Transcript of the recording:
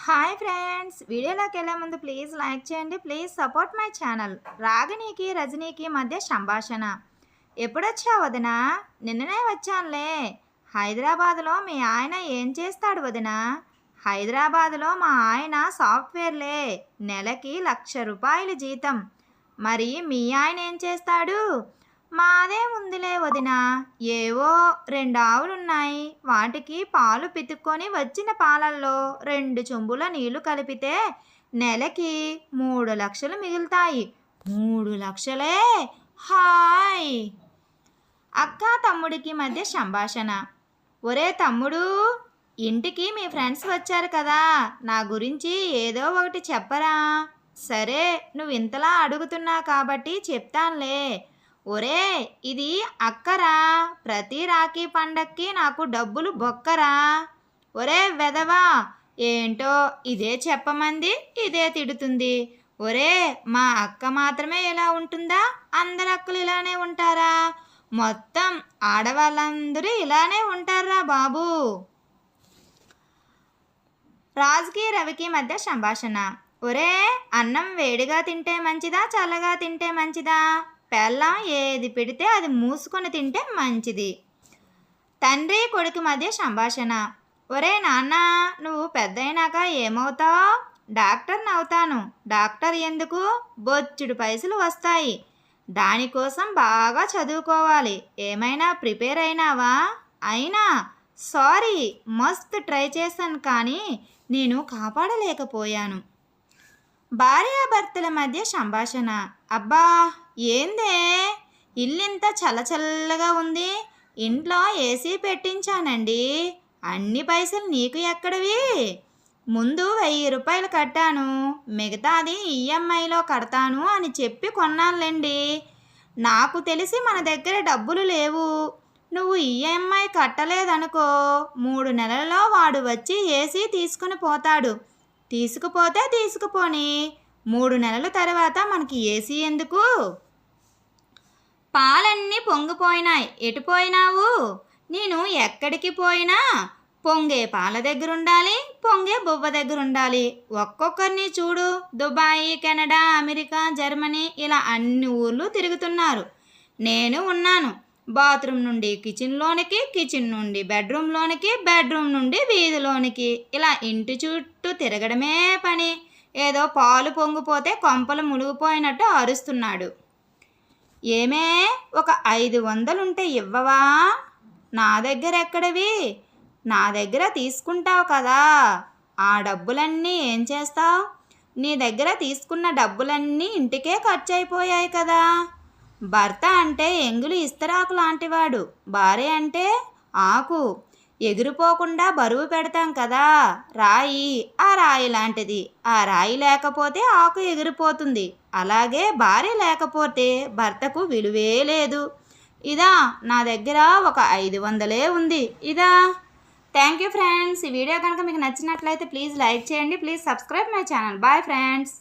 Hi friends, వీడియోలోకి వెళ్ళే ముందు ప్లీజ్ లైక్ చేయండి. Please support my channel. రాగిణికి రజనీకి మధ్య సంభాషణ. ఎప్పుడొచ్చావు వదినా? నిన్ననే వచ్చానులే. హైదరాబాదులో మీ ఆయన ఏం చేస్తాడు వదినా? హైదరాబాదులో మా ఆయన సాఫ్ట్వేర్లే. నెలకి ₹1,00,000 జీతం. మరి మీ ఆయన ఏం చేస్తాడు? మాదే ఉందిలే వదినా, ఏవో 2 ఆవులున్నాయి. వాటికి పాలు పితుక్కొని వచ్చిన పాలల్లో 2 చెంబుల నీళ్లు కలిపితే నెలకి 3 లక్షలు మిగులుతాయి. 3 లక్షలే! హాయ్! అక్క తమ్ముడికి మధ్య సంభాషణ. ఒరే తమ్ముడు, ఇంటికి మీ ఫ్రెండ్స్ వచ్చారు కదా, నా గురించి ఏదో ఒకటి చెప్పరా? సరే, నువ్వు ఇంతలా అడుగుతున్నా కాబట్టి చెప్తానులే. ఒరే, ఇది అక్కరా, ప్రతి రాఖీ పండక్కి నాకు డబ్బులు బొక్కరా. ఒరే వెధవా, ఏంటో ఇదే చెప్పమంది, ఇదే తిడుతుంది. ఒరే, మా అక్క మాత్రమే ఇలా ఉంటుందా? అందరు అక్కలు ఇలానే ఉంటారా? మొత్తం ఆడవాళ్ళందరూ ఇలానే ఉంటారా బాబు? రాజుకి రవికి మధ్య సంభాషణ. ఒరే, అన్నం వేడిగా తింటే మంచిదా, చల్లగా తింటే మంచిదా? పెళ్ళాం ఏది పెడితే అది మూసుకొని తింటే మంచిది. తండ్రి కొడుకు మధ్య సంభాషణ. ఒరే నాన్న, నువ్వు పెద్దయినాక ఏమవుతావు? డాక్టర్ని అవుతాను. డాక్టర్ ఎందుకు? బొచ్చుడు పైసలు వస్తాయి. దానికోసం బాగా చదువుకోవాలి. ఏమైనా ప్రిపేర్ అయినావా? అయినా సారీ, మస్తు ట్రై చేశాను కానీ నేను కాపాడలేకపోయాను. భార్యాభర్తల మధ్య సంభాషణ. అబ్బా, ఏందే ఇల్లింత చల్లచల్లగా ఉంది? ఇంట్లో ఏసీ పెట్టించానండి. అన్ని పైసలు నీకు ఎక్కడవి? ముందు ₹1000 కట్టాను, మిగతాది ఈఎంఐలో కడతాను అని చెప్పి కొన్నానులేండి. నాకు తెలిసి మన దగ్గర డబ్బులు లేవు. నువ్వు ఈఎంఐ కట్టలేదనుకో, 3 నెలల్లో వాడు వచ్చి ఏసీ తీసుకుని పోతాడు. తీసుకుపోతే తీసుకుపోని, 3 నెలల తర్వాత మనకి ఏసీ ఎందుకు? పాలన్నీ పొంగిపోయినాయి. ఎటుపోయినావు? నేను ఎక్కడికి పోయినా పొంగే పాల దగ్గర ఉండాలి, పొంగే బొవ్వ దగ్గర ఉండాలి. ఒక్కొక్కరిని చూడు, దుబాయ్, కెనడా, అమెరికా, జర్మనీ ఇలా అన్ని ఊర్లు తిరుగుతున్నారు. నేను ఉన్నాను. బాత్రూమ్ నుండి కిచెన్లోనికి, కిచెన్ నుండి బెడ్రూమ్లోనికి, బెడ్రూమ్ నుండి వీధిలోనికి, ఇలా ఇంటి చుట్టూ తిరగడమే పని. ఏదో పాలు పొంగిపోతే కొంపలు మునిగిపోయినట్టు అరుస్తున్నాడు. ఏమే, ఒక 500 ఉంటే ఇవ్వవా? నా దగ్గర ఎక్కడవి? నా దగ్గర తీసుకుంటావు కదా, ఆ డబ్బులన్నీ ఏం చేస్తావు? నీ దగ్గర తీసుకున్న డబ్బులన్నీ ఇంటికే ఖర్చు అయిపోయాయి కదా. భర్త అంటే ఎంగులు ఇస్తరాకు లాంటివాడు, భార్య అంటే ఆకు. ఎగిరిపోకుండా బరువు పెడతాం కదా, రాయి. ఆ రాయి లాంటిది. ఆ రాయి లేకపోతే ఆకు ఎగిరిపోతుంది. అలాగే భార్య లేకపోతే భర్తకు విలువే లేదు. ఇదా నా దగ్గర ఒక 500 ఉంది. ఇదా. Thank you friends. ఈ వీడియో కనుక మీకు నచ్చినట్లయితే ప్లీజ్ లైక్ చేయండి. Please subscribe my channel. Bye friends.